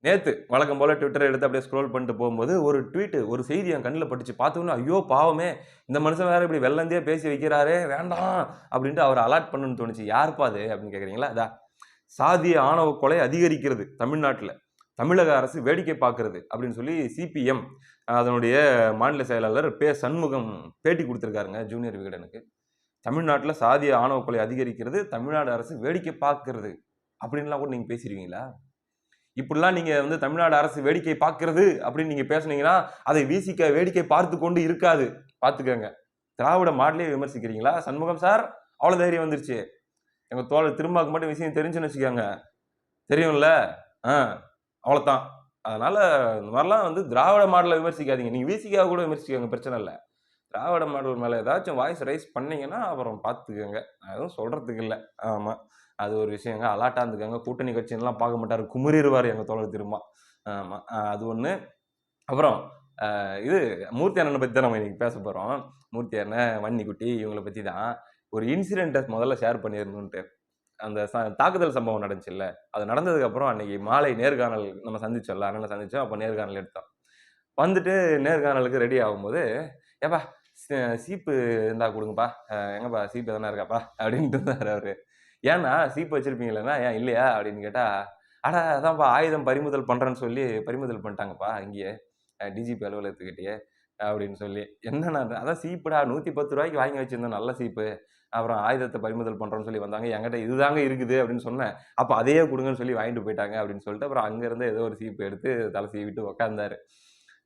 நேத்து வழக்கம் போல ட்விட்டர் எடுத்து அப்படியே ஸ்க்ரோல் பண்ணிட்டு போகும்போது, ஒரு ட்வீட் ஒரு செய்தி என் கண்ல பட்டுச்சு. பார்த்தோனே, ஐயோ! பாவமே! இந்த மனுஷன் வேற இப்படி வெள்ளந்தியா பேசி வைக்கிறாரே! வேண்டாம் அப்படின்ட்டு அவர அலார்ட் பண்ணணும்னு தோணுச்சு. யாருப்பா அது? அப்படின்னு கேட்கிறீங்களா? அதான் சாதிய ஆணவ கொலை அதிகரிக்கிறது தமிழ்நாட்டுல. தமிழக அரசு வேடிக்கை பார்க்கிறது அப்படின்னு சொல்லி சிபிஎம் அதனுடைய மாநில செயலாளர் சண்முகம் பேட்டி குடுத்திருக்காருங்க ஜூனியர் விகடனுக்கு. தமிழ்நாட்டுல சாதிய ஆணவ கொலை அதிகரிக்கிறது. தமிழ்நாடு அரசு வேடிக்கை பார்க்கிறது. அப்படின்லாம் கூட நீங்க பேசிருவீங்களா? இப்படிலாம் நீங்க வந்து தமிழ்நாடு அரசு வேடிக்கை பார்க்கிறது அப்படின்னு நீங்க பேசுனீங்கன்னா, அதை விசிக வேடிக்கை பார்த்துக் கொண்டு இருக்காது. பார்த்துக்கங்க. திராவிட மாடலே விமர்சிக்கிறீங்களா? சண்முகம் சார், அவ்வளவு தைரியம் வந்துருச்சு. எங்க தோழர் திருமாவுக்கு மட்டும் விஷயம் தெரிஞ்சுன்னு வச்சுக்கோங்க. தெரியும்ல? ஆ அவ்வளவுதான். அதனால இந்த மாரிலாம் வந்து திராவிட மாடல விமர்சிக்காதீங்க. நீங்க விசிகாவ கூட விமர்சிக்கோங்க பிரச்சனை இல்ல. திராவிட மாடல் மேல ஏதாச்சும் வாய்ஸ் ரைஸ் பண்ணீங்கன்னா, அப்புறம் பார்த்துக்கங்க. நான் எதுவும் சொல்றதுக்கு இல்ல. ஆமா. அது ஒரு விஷயங்க. அலாட்டா இருந்துக்கங்க. கூட்டணி கட்சின்லாம் பார்க்க மாட்டாரு. குமுறிருவாரு எங்க தோழர் திருமா. ஆமா. அது ஒண்ணு. அப்புறம் இது மூர்த்தி அண்ணன பத்தி தான் நம்ம இன்னைக்கு பேச போறோம். மூர்த்தி அண்ணன், வன்னிக்குட்டி இவங்கள பத்தி தான். ஒரு இன்சிடென்ட்ட முதல்ல ஷேர் பண்ணிறணுன்ட்டு. அந்த தாக்குதல் சம்பவம் நடந்துச்சுல்ல. அது நடந்ததுக்கு அப்புறம் அன்னைக்கு மாலை நேர்காணல் நம்ம சந்திச்சோம்ல. அண்ணன சந்திச்சோம். அப்ப நேர்காணல் எடுத்தோம். வந்துட்டு நேர்காணலுக்கு ரெடி ஆகும்போது, "ஏப்பா சீ சீப்பு இருந்தா குடுங்கப்பா. எங்கப்பா சீப்பு எதனா இருக்காப்பா?" அப்படின்ட்டு இருந்தாரு அவரு. "ஏன்னா சீப்பு வச்சிருப்பீங்களேன்னா, ஏன் இல்லையா?" அப்படின்னு கேட்டா, "அட அதான்ப்பா ஆயுதம் பறிமுதல் பண்றேன்னு சொல்லி பறிமுதல் பண்ணிட்டாங்கப்பா இங்கேயே. டிஜிபி அலுவலகத்துக்கிட்டயே." அப்படின்னு சொல்லி. "என்னண்ணா அது?" "அதான் சீப்புடா ரூ. 110க்கு வாங்கி வச்சிருந்தேன் நல்ல சீப்பு. அப்புறம் ஆயுதத்த பறிமுதல் பண்றோம்ன்னு சொல்லி வந்தாங்க. என்கிட்ட இதுதாங்க இருக்குது" அப்படின்னு சொன்னேன். "அப்ப அதையே குடுங்கன்னு சொல்லி வாங்கிட்டு போயிட்டாங்க." அப்படின்னு சொல்லிட்டு, அப்புறம் அங்க இருந்து ஏதோ ஒரு சீப்பு எடுத்து தல சீவிட்டு உட்கார்ந்தாரு.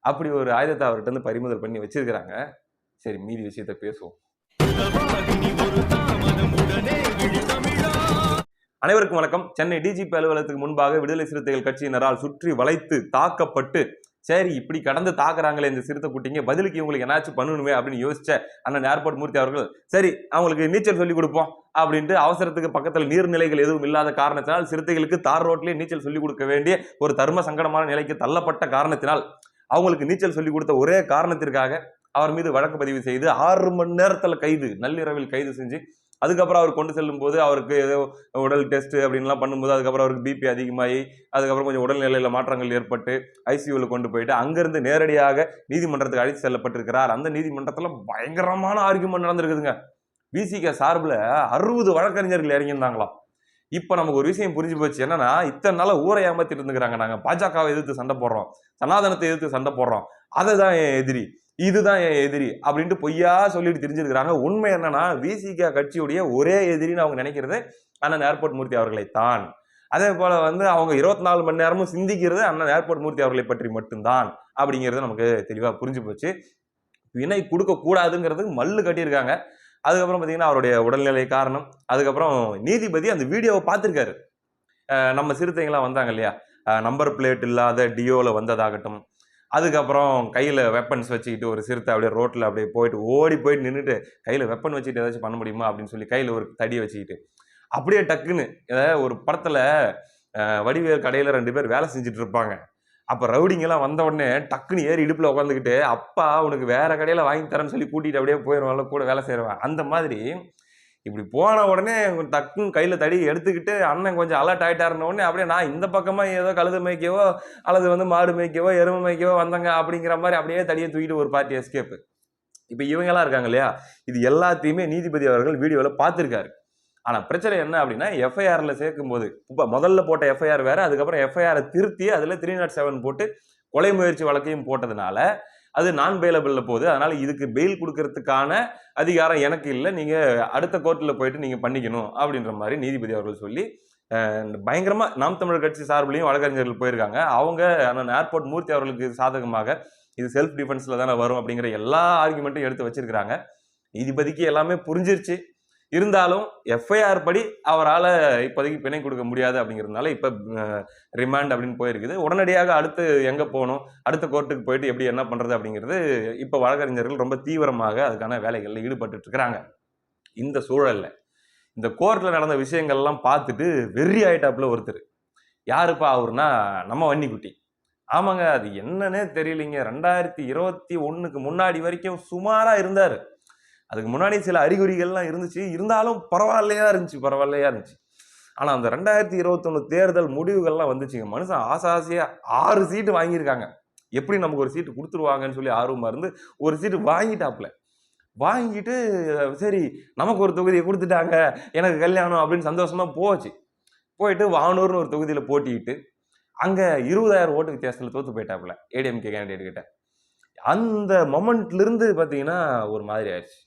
அப்படி ஒரு ஆயுதத்த அவர்ட்ட இருந்து பறிமுதல் பண்ணி வச்சிருக்கிறாங்க. சரி மீதி விஷயத்த பேசுவோம். அனைவருக்கும் வணக்கம். சென்னை டிஜிபி அலுவலகத்துக்கு முன்பாக விடுதலை சிறுத்தைகள் கட்சியினரால் சுற்றி வளைத்து தாக்கப்பட்டு, சரி இப்படி கடந்து தாக்குறாங்களே இந்த சிறுத்தை குட்டிங்க, பதிலுக்கு இவங்களுக்கு என்னாச்சும் பண்ணணுமே அப்படின்னு யோசிச்ச அண்ணன் ஏர்போர்ட் மூர்த்தி அவர்கள், சரி அவங்களுக்கு நீச்சல் சொல்லிக் கொடுப்போம் அப்படின்ட்டு அவசரத்துக்கு பக்கத்துல நீர்நிலைகள் எதுவும் இல்லாத காரணத்தினால் சிறுத்தைகளுக்கு தார் ரோட்லயே நீச்சல் சொல்லிக் கொடுக்க வேண்டிய ஒரு தர்ம சங்கடமான நிலைக்கு தள்ளப்பட்ட காரணத்தினால், அவங்களுக்கு நீச்சல் சொல்லிக் கொடுத்த ஒரே காரணத்திற்காக அவர் மீது வழக்கு பதிவு செய்து 6 மணி நேரத்துல கைது, நள்ளிரவில் கைது செஞ்சு, அதுக்கப்புறம் அவர் கொண்டு செல்லும் போது அவருக்கு ஏதோ உடல் டெஸ்ட் அப்படின்லாம் பண்ணும்போது அதுக்கப்புறம் அவருக்கு பிபி அதிகமாகி அதுக்கப்புறம் கொஞ்சம் உடல்நிலையில மாற்றங்கள் ஏற்பட்டு ஐசியூல கொண்டு போயிட்டு அங்கிருந்து நேரடியாக நீதிமன்றத்துக்கு அழைத்து செல்லப்பட்டிருக்கிறார். அந்த நீதிமன்றத்துல பயங்கரமான ஆர்குமெண்ட் நடந்திருக்குதுங்க. விசிக சார்பில் 60 வழக்கறிஞர்கள் இறங்கியிருந்தாங்களாம். இப்ப நமக்கு ஒரு விஷயம் புரிஞ்சு போச்சு. என்னன்னா, இத்தனை நாளா ஊரை ஏமாத்திட்டு இருந்துக்கிறாங்க. நாங்க பாஜகவை எதிர்த்து சண்டை போடுறோம். சனாதனத்தை எதிர்த்து சண்டை போடுறோம். அதுதான் என் எதிரி. இதுதான் என் எதிரி அப்படின்ட்டு பொய்யா சொல்லிட்டு திரிஞ்சிருக்கிறாங்க. உண்மை என்னன்னா, விசிக கட்சியுடைய ஒரே எதிரின்னு அவங்க நினைக்கிறது அண்ணன் ஏர்போர்ட் மூர்த்தி அவர்களைத்தான். அதே போல வந்து அவங்க 24 மணி நேரமும் சிந்திக்கிறது அண்ணன் ஏர்போர்ட் மூர்த்தி அவர்களை பற்றி மட்டும்தான் அப்படிங்கிறது நமக்கு தெளிவா புரிஞ்சு போச்சு. வினை கொடுக்க கூடாதுங்கிறதுக்கு மல்லு கட்டியிருக்காங்க. அதுக்கப்புறம் பார்த்தீங்கன்னா, அவருடைய உடல்நிலை காரணம். அதுக்கப்புறம் நீதிபதி அந்த வீடியோவ பார்த்திருக்காரு. நம்ம சிறுத்தைங்கலாம் வந்தாங்க இல்லையா? நம்பர் பிளேட் இல்லாத டியோல வந்ததாகட்டும். அதுக்கப்புறம் கையில வெப்பன்ஸ் வச்சுக்கிட்டு ஒரு சிறுத்தை அப்படியே ரோட்ல அப்படியே போயிட்டு ஓடி போயிட்டு நின்னுட்டு, கையில வெப்பன் வச்சுட்டு ஏதாச்சும் பண்ண முடியுமா? அப்படின்னு சொல்லி கையில ஒரு தடிய வச்சுக்கிட்டு. அப்படியே டக்குன்னு ஒரு படத்துல வடிவேல் கடையில 2 பேர் வேலை செஞ்சுட்டு இருப்பாங்க. அப்ப ரவுடிங்கலாம் வந்த உடனே டக்குன்னு ஏறி இடுப்புல உட்காந்துக்கிட்டு, "அப்பா உனக்கு வேற கடையில வாங்கி தரேன்னு" சொல்லி கூட்டிட்டு அப்படியே போயிருவான்ல கூட வேலை செய்றவன். அந்த மாதிரி இப்படி போன உடனே டக்குன்னு கையில தடி எடுத்துக்கிட்டு அண்ணன் கொஞ்சம் அலர்ட் ஆயிட்டாருன்ன உடனே அப்படியே நான் இந்த பக்கமா ஏதோ கழுத மேய்க்கவோ அல்லது வந்து மாடு மேய்க்கவோ எருமை மேய்க்கவோ வந்தங்க அப்படிங்கிற மாதிரி அப்படியே தடியை தூக்கிட்டு ஒரு பார்ட்டி எஸ்கேப். இப்ப இவங்கெல்லாம் இருக்காங்க இல்லையா, இது எல்லாத்தையுமே நீதிபதி அவர்கள் வீடியோல பார்த்திருக்காரு. ஆனா பிரச்சனை என்ன அப்படின்னா, எஃப்ஐஆர்ல சேர்க்கும்போது இப்ப முதல்ல போட்ட எஃப்ஐஆர் வேற, அதுக்கப்புறம் எஃப்ஐஆர் திருத்தி அதுல 307 போட்டு கொலை முயற்சி வழக்கையும் போட்டதுனால அது நான் பெயிலபிள்ல போகுது. அதனால இதுக்கு பெயில் குடுக்கறதுக்கான அதிகாரம் எனக்கு இல்ல. நீங்க அடுத்த கோர்ட்ல போயிட்டு நீங்க பண்ணிக்கணும் அப்படின்ற மாரி நீதிபதி அவர்கள் சொல்லி, பயங்கரமா நாம் தமிழர் கட்சி சார்பிலயும் வழக்கறிஞர்கள் போயிருக்காங்க. அவங்க அண்ணன் ஏர்போர்ட் மூர்த்தி அவர்களுக்கு சாதகமாக இது செல்ஃப் டிஃபென்ஸ்ல தானே வரும் அப்படிங்கிற எல்லா ஆர்குமெண்ட்டும் எடுத்து வச்சிருக்காங்க. நீதிபதிக்கு எல்லாமே புரிஞ்சிருச்சு. இருந்தாலும் எஃப்ஐஆர் படி அவரால இப்போதைக்கு பிணை கொடுக்க முடியாது அப்படிங்கிறதுனால இப்ப ரிமாண்ட் அப்படின்னு போயிருக்குது. உடனடியாக அடுத்து எங்க போணும், அடுத்த கோர்ட்டுக்கு போயிட்டு எப்படி என்ன பண்றது அப்படிங்கிறது இப்ப வழக்கறிஞர்கள் ரொம்ப தீவிரமாக அதுக்கான வேலைகள்ல ஈடுபட்டுட்டு இருக்கிறாங்க. இந்த சூழல்ல இந்த கோர்ட்ல நடந்த விஷயங்கள்லாம் பார்த்துட்டு வெறி ஆயிட்டாப்புல ஒருத்தர். யாருப்பா அவருன்னா நம்ம வன்னிக்குட்டி. ஆமாங்க அது என்னன்னே தெரியலீங்க. 2021க்கு முன்னாடி வரைக்கும் சுமாரா இருந்தாரு. அதுக்கு முன்னாடி சில அறிகுறிகள்லாம் இருந்துச்சு. இருந்தாலும் பரவாயில்லையா இருந்துச்சு. ஆனா அந்த 2021 தேர்தல் முடிவுகள்லாம் வந்துச்சுங்க. மனுஷன் ஆசையா 6 சீட்டு வாங்கியிருக்காங்க. எப்படி நமக்கு ஒரு சீட்டு குடுத்துருவாங்கன்னு சொல்லி ஆர்வமா இருந்து ஒரு சீட்டு வாங்கிட்டாப்ல. வாங்கிட்டு சரி நமக்கு ஒரு தொகுதிய குடுத்துட்டாங்க. எனக்கு கல்யாணம் அப்படின்னு சந்தோஷமா போச்சு. போயிட்டு வானூர்னு ஒரு தொகுதியில போட்டியிட்டு, அங்க 20,000 ஓட்டு வித்தியாசத்துல தோத்து போயிட்டாப்ல. ஏடிஎம்கே கேண்டிடேட் கிட்ட. அந்த மொமெண்ட்ல இருந்து பார்த்தீங்கன்னா, ஒரு மாதிரி ஆயிருச்சு.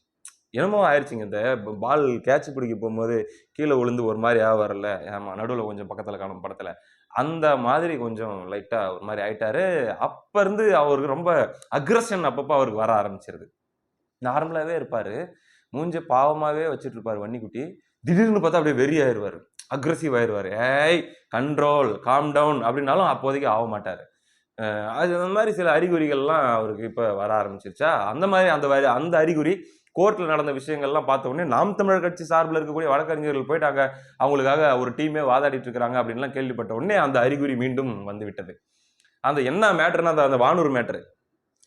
என்னமோ ஆயிருச்சுங்க. இந்த பால் கேட்ச் பிடிக்க போம்போது கீழ விழுந்து ஒரு மாரி ஆவார்ல. ஆமா நடுவுல கொஞ்சம் பக்கத்துல காணும் படத்துல. அந்த மாதிரி கொஞ்சம் லைட்டா ஒரு மாரி ஆயிட்டாரு. அப்ப இருந்து அவருக்கு ரொம்ப அக்ரஷன் அப்பப்ப அவருக்கு வர ஆரம்பிச்சிருது. நார்மலாவே இருப்பாரு. மூஞ்ச பாவமாவே வச்சுட்டு இருப்பாரு வன்னிக்குட்டி. திடீர்னு பார்த்தா அப்படியே வெறி ஆயிருவாரு. அக்ரசிவ் ஆயிருவாரு. "ஏய் கண்ட்ரோல், காம் டவுன்" அப்படின்னாலும் அப்போதைக்கு ஆக மாட்டாரு. அது அந்த மாரி சில அறிகுறிகள்லாம் அவருக்கு இப்ப வர ஆரம்பிச்சிருச்சா, அந்த மாரி அந்த அறிகுறி கோர்ட்ல நடந்த விஷயங்கள்லாம் பார்த்த உடனே நாம் தமிழர் கட்சி சார்புல இருக்கக்கூடிய வழக்கறிஞர்கள் போயிட்டு அங்க அவங்களுக்காக ஒரு டீமே வாதாடிட்டு இருக்காங்க அப்படின்லாம் கேள்விப்பட்ட உடனே அந்த அறிகுறி மீண்டும் வந்துவிட்டது. அந்த என்ன மேட்டர்னா அந்த வானூர் மேட்டர்.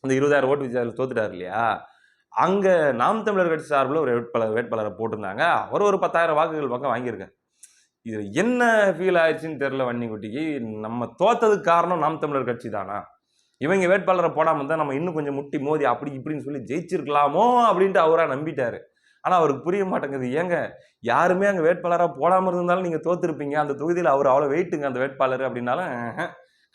அந்த 20,000 ஓட்டு வித்தியாசத்துல தோத்துட்டாரு இல்லையா? அங்க நாம் தமிழர் கட்சி சார்புல ஒரு வேட்பாளர போட்டிருந்தாங்க. அவர் ஒரு 10,000 வாக்குகள் பக்கம் வாங்கியிருக்காரு. இதுல என்ன ஃபீல் ஆயிடுச்சுன்னு தெரியல வன்னிக்குட்டிக்கு. நம்ம தோத்ததுக்கு காரணம் நாம் தமிழர் கட்சி தானா? இவங்க வேட்பாளர போடாம இருந்தா நம்ம இன்னும் கொஞ்சம் முட்டி மோதி அப்படி இப்படின்னு சொல்லி ஜெயிச்சிருக்கலாமோ அப்படின்ட்டு அவரா நம்பிட்டாரு. ஆனா அவருக்கு புரிய மாட்டேங்குது. ஏங்க யாருமே அங்க வேட்பாளரா போடாம இருந்தாலும் நீங்க தோத்துருப்பீங்க. அந்த தொகுதியில அவர் அவ்வளவு வெயிட்டுங்க அந்த வேட்பாளர் அப்படின்னாலும்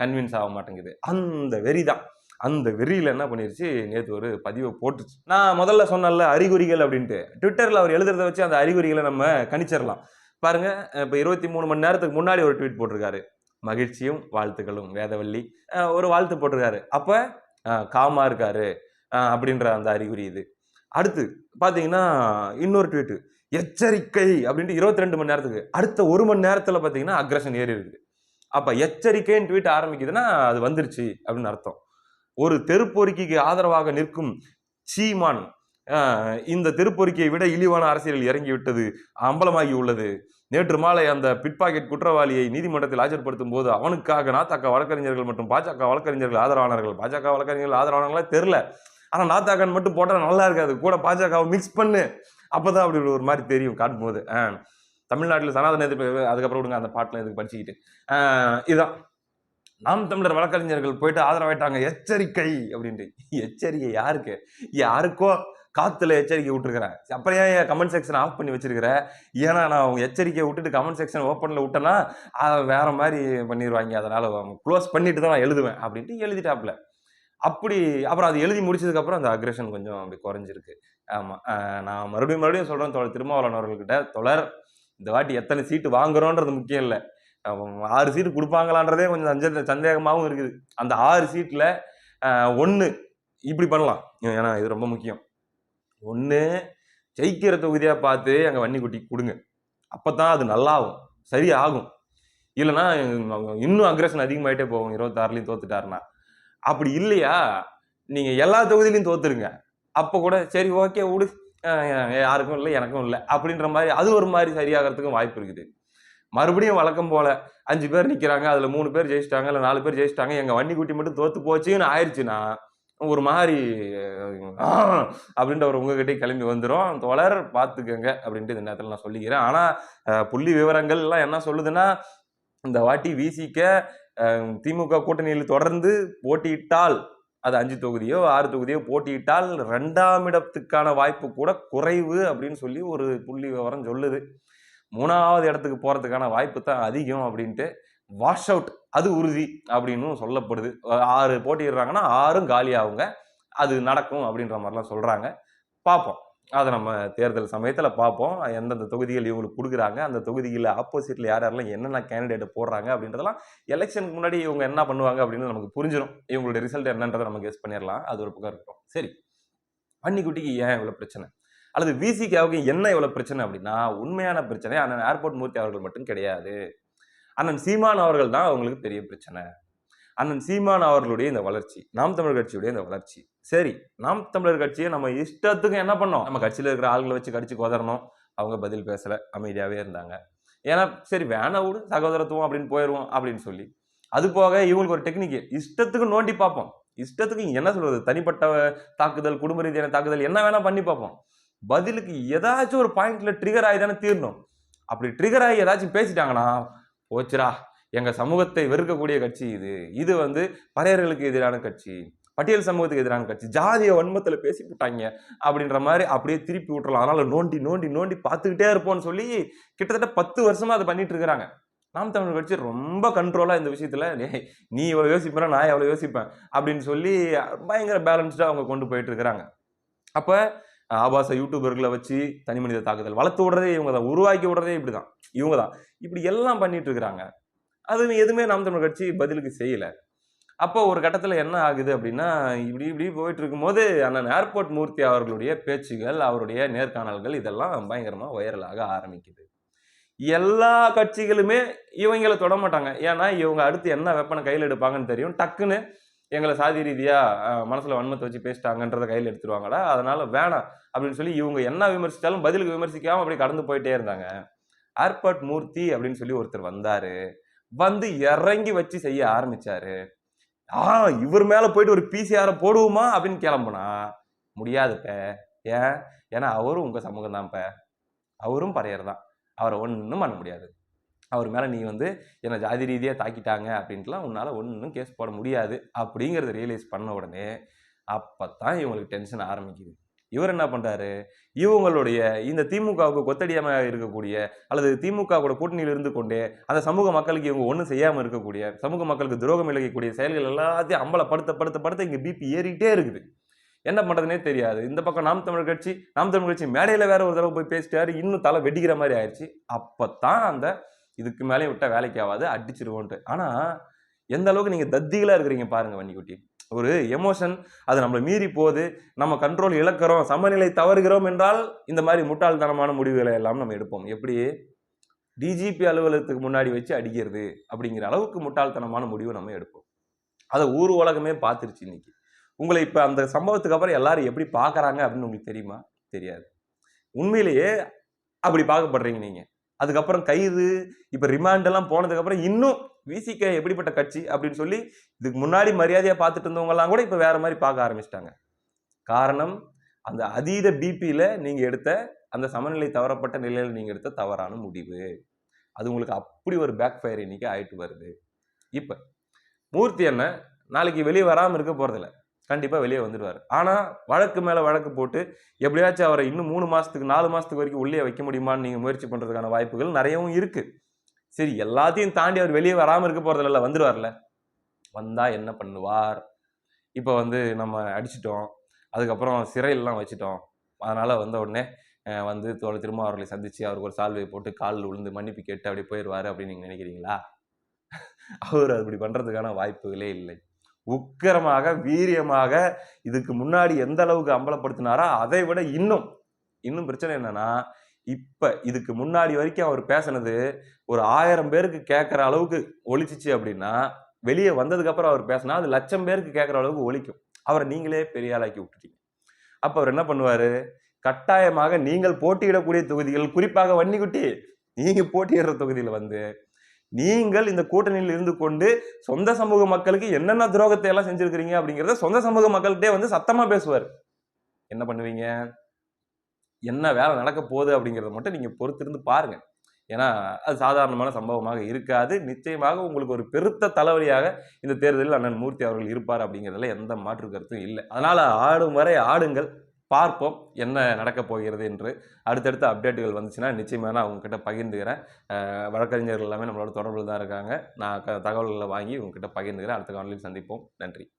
கன்வின்ஸ் ஆக மாட்டேங்குது. அந்த வெறி தான். அந்த வெறியில என்ன பண்ணிருச்சு, நேத்து ஒரு பதிவ போட்டுச்சு. நான் முதல்ல சொன்னேன்ல அறிகுறிகள் அப்படின்ட்டு. ட்விட்டர்ல அவர் எழுதுறத வச்சு அந்த அறிகுறிகள நம்ம கணிச்சிடலாம். பாருங்க, இப்ப 23 மணி நேரத்துக்கு முன்னாடி ஒரு ட்வீட் போட்டிருக்காரு. மகிழ்ச்சியும் வாழ்த்துக்களும் வேதவள்ளி. ஒரு வாழ்த்து போட்டிருக்காரு. அப்ப காமா இருக்காரு. அப்படின்ற அந்த அறிகுறி இது. அடுத்து பாத்தீங்கன்னா, இன்னொரு ட்வீட். எச்சரிக்கை அப்படின்ட்டு 22 மணி நேரத்துக்கு. அடுத்த 1 மணி நேரத்துல பாத்தீங்கன்னா, அக்ரஷன் ஏறி இருக்குது. அப்ப எச்சரிக்கைன்னு ட்வீட் ஆரம்பிக்குதுன்னா, அது வந்துருச்சு அப்படின்னு அர்த்தம். ஒரு தெருப்பொறுக்கிக்கு ஆதரவாக நிற்கும் சீமான் இந்த தெருப்பொறுக்கியை விட இழிவான அரசியலில் இறங்கிவிட்டது அம்பலமாகி உள்ளது. நேற்று மாலை அந்த பிட்பாக்கெட் குற்றவாளியை நீதிமன்றத்தில் ஆஜர்படுத்தும் போது அவனுக்காக நாத்தாக்க வழக்கறிஞர்கள் மற்றும் பாஜக வழக்கறிஞர்கள் ஆதரவானார்கள். பாஜக வழக்கறிஞர்கள் ஆதரவானாங்களா தெரியல. ஆனா நாத்தாக்கன் மட்டும் போட்டா நல்லா இருக்காது. கூட பாஜகவை மிக்ஸ் பண்ணு. அப்பதான் அப்படி ஒரு மாதிரி தெரியும் காட்டும் போது. தமிழ்நாட்டில் சனாதன எதிர்ப்பு அதுக்கப்புறம் விடுங்க அந்த பாட்டுல எதுக்கு படிச்சுக்கிட்டு. இதுதான் நாம் தமிழர் வழக்கறிஞர்கள் போயிட்டு ஆதரவாயிட்டாங்க எச்சரிக்கை அப்படின்ட்டு. எச்சரிக்கை யாருக்கு? யாருக்கோ காத்துல எச்சரிக்கை விட்டுருக்கிறேன். அப்புறம் ஏன் கமெண்ட் செக்ஷன் ஆஃப் பண்ணி வச்சிருக்கிற? ஏன்னா நான் அவங்க எச்சரிக்கையை விட்டுட்டு கமெண்ட் செக்ஷன் ஓப்பன்ல விட்டேன்னா வேற மாதிரி பண்ணிடுவாங்க. அதனால க்ளோஸ் பண்ணிட்டு தான் நான் எழுதுவேன் அப்படின்ட்டு எழுதிட்டாப்ல. அப்படி அப்புறம் அது எழுதி முடிச்சதுக்கு அப்புறம் அந்த அக்ரஷன் கொஞ்சம் அப்படி குறைஞ்சிருக்கு. ஆமா. நான் மறுபடியும் சொல்றேன் தோழர் திருமாவளவன் அவர்கள்கிட்ட, தோழர் இந்த வாட்டி எத்தனை சீட்டு வாங்குறோன்றது முக்கியம் இல்ல. 6 சீட்டு குடுப்பாங்களான்றதே கொஞ்சம் சந்தேகமாவும் இருக்குது. அந்த 6 சீட்ல 1 இப்படி பண்ணலாம். ஏன்னா இது ரொம்ப முக்கியம். 1 ஜெயிக்கிற தொகுதியா பார்த்து எங்க வன்னிக்குட்டிக்கு குடுங்க. அப்பதான் அது நல்லாவும் சரி ஆகும். இல்லன்னா இன்னும் அக்ரஷன் அதிகமாயிட்டே போகும் 26லயும் தோத்துட்டாருன்னா. அப்படி இல்லையா, நீங்க எல்லா தொகுதியிலயும் தோத்துருங்க. அப்ப கூட சரி ஓகே விடு. யாருக்கும் இல்ல, எனக்கும் இல்ல. அப்படின்ற மாரி அது ஒரு மாரி சரியாகறதுக்கும் வாய்ப்பு இருக்குது. மறுபடியும் வழக்கம் போல 5 பேர் நிக்கிறாங்க. அதுல 3 பேர் ஜெயிச்சுட்டாங்க, இல்ல 4 பேர் ஜெயிச்சுட்டாங்க. எங்க வன்னிக்குட்டி மட்டும் தோத்து போச்சுன்னு ஆயிருச்சுன்னா, ஒரு மாரி அப்படின்ற ஒரு உங்ககிட்டயே கிளம்பி வந்துரும். தோழர் பார்த்துக்கங்க அப்படின்ட்டு இந்த நேரத்துல நான் சொல்லிக்கிறேன். ஆனா புள்ளி விவரங்கள் எல்லாம் என்ன சொல்லுதுன்னா, இந்த வாட்டி விசிக திமுக கூட்டணியில் தொடர்ந்து போட்டியிட்டால் அது 5 தொகுதியோ 6 தொகுதியோ போட்டியிட்டால் 2ஆம் இடத்துக்கான வாய்ப்பு கூட குறைவு அப்படின்னு சொல்லி ஒரு புள்ளி விவரம் சொல்லுது. 3வது இடத்துக்கு போறதுக்கான வாய்ப்பு தான் அதிகம் அப்படின்ட்டு வாஷ் அவுட் அது உறுதி அப்படின்னு சொல்லப்படுது. 6 போட்டியிடுறாங்கன்னா 6ம் காலி ஆகுங்க. அது நடக்கும் அப்படின்ற மாதிரிலாம் சொல்றாங்க. பார்ப்போம். அத நம்ம தேர்தல் சமயத்துல பார்ப்போம். எந்தெந்த தொகுதிகள் இவங்களுக்கு குடுக்குறாங்க. அந்த தொகுதியில ஆப்போசிட்ல யார் யாரெல்லாம் என்னென்ன கேண்டிடேட் போடுறாங்க அப்படின்றதெல்லாம் எலக்ஷனுக்கு முன்னாடி இவங்க என்ன பண்ணுவாங்க அப்படின்னு நமக்கு புரிஞ்சிரும். இவங்களுடைய ரிசல்ட் என்னன்றதை நம்ம கெஸ் பண்ணிடலாம். அது ஒரு பக்கம் இருக்கும். சரி. வன்னிக்குட்டிக்கு ஏன் இவ்வளவு பிரச்சனை? அல்லது விசிகாவுக்கு என்ன இவ்வளவு பிரச்சனை அப்படின்னா, உண்மையான பிரச்சனை அண்ணன் ஏர்போர்ட் மூர்த்தி அவர்கள் மட்டும் கிடையாது. அண்ணன் சீமான் அவர்கள் தான் அவங்களுக்கு பெரிய பிரச்சனை. அண்ணன் சீமான் அவர்களுடைய இந்த வளர்ச்சி, நாம் தமிழர் கட்சியுடைய இந்த வளர்ச்சி. சரி, நாம் தமிழர் கட்சியை நம்ம இஷ்டத்துக்கு என்ன பண்ணோம்? நம்ம கட்சியில இருக்கிற ஆள்களை வச்சு கடிச்சு கொதறணும். அவங்க பதில் பேசல, அமைதியாவே இருந்தாங்க. ஏன்னா சரி வேணா விடு சகோதரத்துவம் அப்படின்னு போயிடுவோம் அப்படின்னு சொல்லி. அது போக இவங்களுக்கு ஒரு டெக்னிக், இஷ்டத்துக்கு நோண்டி பார்ப்போம். இஷ்டத்துக்கு என்ன சொல்றது, தனிப்பட்ட தாக்குதல், குடும்ப ரீதியான தாக்குதல் என்ன வேணா பண்ணி பார்ப்போம். பதிலுக்கு ஏதாச்சும் ஒரு பாயிண்ட்ல ட்ரிகர் ஆகி தானே தீரணும். அப்படி ட்ரிகர் ஆகி ஏதாச்சும் பேசிட்டாங்கன்னா போச்சுரா, எங்க சமூகத்தை வெறுக்கக்கூடிய கட்சி இது. இது வந்து பறையர்களுக்கு எதிரான கட்சி, பட்டியல் சமூகத்துக்கு எதிரான கட்சி, ஜாதிய வன்மத்துல பேசி போட்டாங்க அப்படின்ற மாதிரி அப்படியே திருப்பி விட்டுறலாம். அதனால நோண்டி நோண்டி நோண்டி பார்த்துக்கிட்டே இருப்போம்னு சொல்லி கிட்டத்தட்ட 10 வருஷமா அதை பண்ணிட்டு இருக்கிறாங்க. நாம் தமிழர் கட்சி ரொம்ப கண்ட்ரோலா இந்த விஷயத்துல, நீ இவ்வளவு யோசிப்பேன், நான் எவ்வளவு யோசிப்பேன் அப்படின்னு சொல்லி பயங்கர பேலன்ஸ்டா அவங்க கொண்டு போயிட்டு இருக்கிறாங்க. அப்ப ஆபாச யூடியூபர்களை வச்சு தனி மனித தாக்குதல் வளர்த்து விடுறதே இவங்க தான், உருவாக்கி விடுறதே இப்படிதான், இவங்க தான். இப்படி எல்லாம் பண்ணிட்டு இருக்கிறாங்க. அது எதுவுமே நாம் தமிழர் கட்சி பதிலுக்கு செய்யல. அப்போ ஒரு கட்டத்துல என்ன ஆகுது அப்படின்னா, இப்படி இப்படி போயிட்டு இருக்கும்போது அண்ணன் ஏர்போர்ட் மூர்த்தி அவர்களுடைய பேச்சுகள், அவருடைய நேர்காணல்கள் இதெல்லாம் பயங்கரமா வைரலாக ஆரம்பிக்குது. எல்லா கட்சிகளுமே இவங்கள தொட மாட்டாங்க. ஏன்னா, இவங்க அடுத்து என்ன வெப்பன கையில எடுப்பாங்கன்னு தெரியும். டக்குன்னு எங்கள சாதி ரீதியா மனசுல வன்மத்த வச்சு பேசிட்டாங்கன்றத கையில எடுத்துருவாங்கடா. அதனால வேணாம் அப்படின்னு சொல்லி இவங்க என்ன விமர்சிச்சாலும் பதிலுக்கு விமர்சிக்காம அப்படியே கடந்து போயிட்டே இருந்தாங்க. ஏர்போர்ட் மூர்த்தி அப்படின்னு சொல்லி ஒருத்தர் வந்தாரு. வந்து இறங்கி வச்சு செய்ய ஆரம்பிச்சாரு. ஆ இவர் மேல போயிட்டு ஒரு பிசிஆர போடுவோமா அப்படின்னு கிளம்புனா, முடியாதுப்ப. ஏன்? ஏன்னா அவரும் உங்க சமூகம் தான்ப்ப. அவரும் பறையர் தான். அவர ஒண்ணும் பண்ண முடியாது. அவர் மேல நீ வந்து என்ன ஜாதி ரீதியா தாக்கிட்டாங்க அப்படின்ட்டுலாம் உன்னால ஒண்ணும் கேஸ் போட முடியாது அப்படிங்கிறத ரியலைஸ் பண்ண உடனே, அப்பத்தான் இவங்களுக்கு டென்ஷன் ஆரம்பிக்குது. இவர் என்ன பண்றாரு, இவங்களுடைய இந்த திமுகவுக்கு கொத்தடியாம இருக்கக்கூடிய அல்லது திமுக கூட கூட்டணியில் இருந்து கொண்டே அந்த சமூக மக்களுக்கு இவங்க ஒண்ணும் செய்யாம இருக்கக்கூடிய, சமூக மக்களுக்கு துரோகம் இழைக்கக்கூடிய செயல்கள் எல்லாத்தையும் படுத்த இங்க பிபி ஏறிட்டே இருக்குது. என்ன பண்றதுன்னே தெரியாது. இந்த பக்கம் நாம் தமிழர் கட்சி மேடையில வேற ஒரு தடவை போய் பேசிட்டாரு. இன்னும் தலை வெடிக்கிற மாதிரி ஆயிடுச்சு. அப்பத்தான் அந்த இதுக்கு மேலே விட்டா வேலைக்கு ஆகாது, அடிச்சிருவோன்ட்டு. ஆனா எந்த அளவுக்கு நீங்க தத்திகளா இருக்கிறீங்க பாருங்க வன்னிக்குட்டி. ஒரு எமோஷன் அது நம்மள மீறி போகுது. நம்ம கண்ட்ரோல் இழக்கிறோம், சமநிலை தவறுகிறோம் என்றால் இந்த மாதிரி முட்டாள்தனமான முடிவுகளை எல்லாம் நம்ம எடுப்போம். எப்படி டிஜிபி அலுவலகத்துக்கு முன்னாடி வச்சு அடிக்கிறது அப்படிங்கிற அளவுக்கு முட்டாள்தனமான முடிவு நம்ம எடுப்போம். அதை ஊர் உலகமே பார்த்துருச்சு இன்னைக்கு. உங்களை இப்ப அந்த சம்பவத்துக்கு அப்புறம் எல்லாரும் எப்படி பார்க்கறாங்க அப்படின்னு உங்களுக்கு தெரியுமா? தெரியாது. உண்மையிலேயே அப்படி பார்க்கப்படுறீங்க நீங்க. அதுக்கப்புறம் கைது, இப்ப ரிமாண்ட் எல்லாம் போனதுக்கு அப்புறம் இன்னும் விசிக எப்படிப்பட்ட கட்சி அப்படின்னு சொல்லி இதுக்கு முன்னாடி மரியாதையா பார்த்துட்டு இருந்தவங்க எல்லாம் கூட இப்ப வேற மாதிரி பார்க்க ஆரம்பிச்சிட்டாங்க. காரணம் அந்த அதீத பிபில நீங்க எடுத்த அந்த சமநிலை தவறப்பட்ட நிலையில நீங்க எடுத்த தவறான முடிவு. அது உங்களுக்கு அப்படி ஒரு பேக் ஃபயர் இன்னைக்கு ஆயிட்டு வருது. இப்ப மூர்த்தி அண்ணன் நாளைக்கு வெளியே வராம இருக்க போறதில்ல. கண்டிப்பா வெளியே வந்துடுவாரு. ஆனா வழக்கு மேல வழக்கு போட்டு எப்படியாச்சும் அவரை இன்னும் 3 மாசத்துக்கு 4 மாசத்துக்கு வரைக்கும் உள்ளே வைக்க முடியுமான்னு நீங்க முயற்சி பண்றதுக்கான வாய்ப்புகள் நிறையவும் இருக்கு. சரி எல்லாத்தையும் தாண்டி அவர் வெளியே வராம இருக்க போறதில்ல, வந்துடுவார்ல. வந்தா என்ன பண்ணுவார்? இப்ப வந்து நம்ம அடிச்சிட்டோம். அதுக்கப்புறம் சிறையிலலாம் வச்சுட்டோம். அதனால வந்த உடனே வந்து திரும்ப அவர்களை சந்திச்சு அவருக்கு ஒரு சால்வையை போட்டு காலில் விழுந்து மன்னிப்பு கேட்டு அப்படியே போயிடுவாரு அப்படின்னு நீங்க நினைக்கிறீங்களா? அவர் அப்படி பண்றதுக்கான வாய்ப்புகளே இல்லை. உக்கிரமாக வீரியமாக இதுக்கு முன்னாடி எந்த அளவுக்கு அம்பலப்படுத்தினாரோ அதை விட இன்னும் பிரச்சனை என்னன்னா, இப்ப இதுக்கு முன்னாடி வரைக்கும் அவர் பேசினது ஒரு 1000 பேருக்கு கேட்கிற அளவுக்கு ஒலிச்சிச்சு அப்படின்னா, வெளியே வந்ததுக்கு அப்புறம் அவர் பேசினா அது 1,00,000 பேருக்கு கேட்கிற அளவுக்கு ஒலிக்கும். அவரை நீங்களே பெரிய ஆளாக்கி விட்டுட்டீங்க. அப்ப அவர் என்ன பண்ணுவாரு, கட்டாயமாக நீங்கள் போட்டியிடக்கூடிய தொகுதிகள், குறிப்பாக வன்னிக்குட்டி நீங்க போட்டியிடுற தொகுதியில வந்து நீங்கள் இந்த கூட்டணியில் இருந்து கொண்டு சொந்த சமூக மக்களுக்கு என்னென்ன துரோகத்தை எல்லாம் செஞ்சிருக்கிறீங்க அப்படிங்கறத சொந்த சமூக மக்கள்கிட்டே வந்து சத்தமா பேசுவார். என்ன பண்ணுவீங்க? என்ன வேலை நடக்க போகுது அப்படிங்கறத மட்டும் நீங்க பொறுத்திருந்து பாருங்க. ஏன்னா அது சாதாரணமான சம்பவமாக இருக்காது. நிச்சயமாக உங்களுக்கு ஒரு பெருத்த தலைவலியாக இந்த தேர்தலில் அண்ணன் மூர்த்தி அவர்கள் இருப்பார் அப்படிங்கிறதுல எந்த மாற்று கருத்தும் இல்லை. அதனால ஆடும் வரை ஆடுங்கள். பார்ப்போம் என்ன நடக்க போகிறது என்று. அடுத்தடுத்த அப்டேட்டுகள் வந்துச்சுன்னா நிச்சயமா நான் உங்ககிட்ட பகிர்ந்துக்கிறேன். வழக்கறிஞர்கள் எல்லாமே நம்மளோட தொடர்பில் தான் இருக்காங்க. நான் தகவல்களை வாங்கி உங்ககிட்ட பகிர்ந்துக்கிறேன். அடுத்த காணொலியில் சந்திப்போம். நன்றி.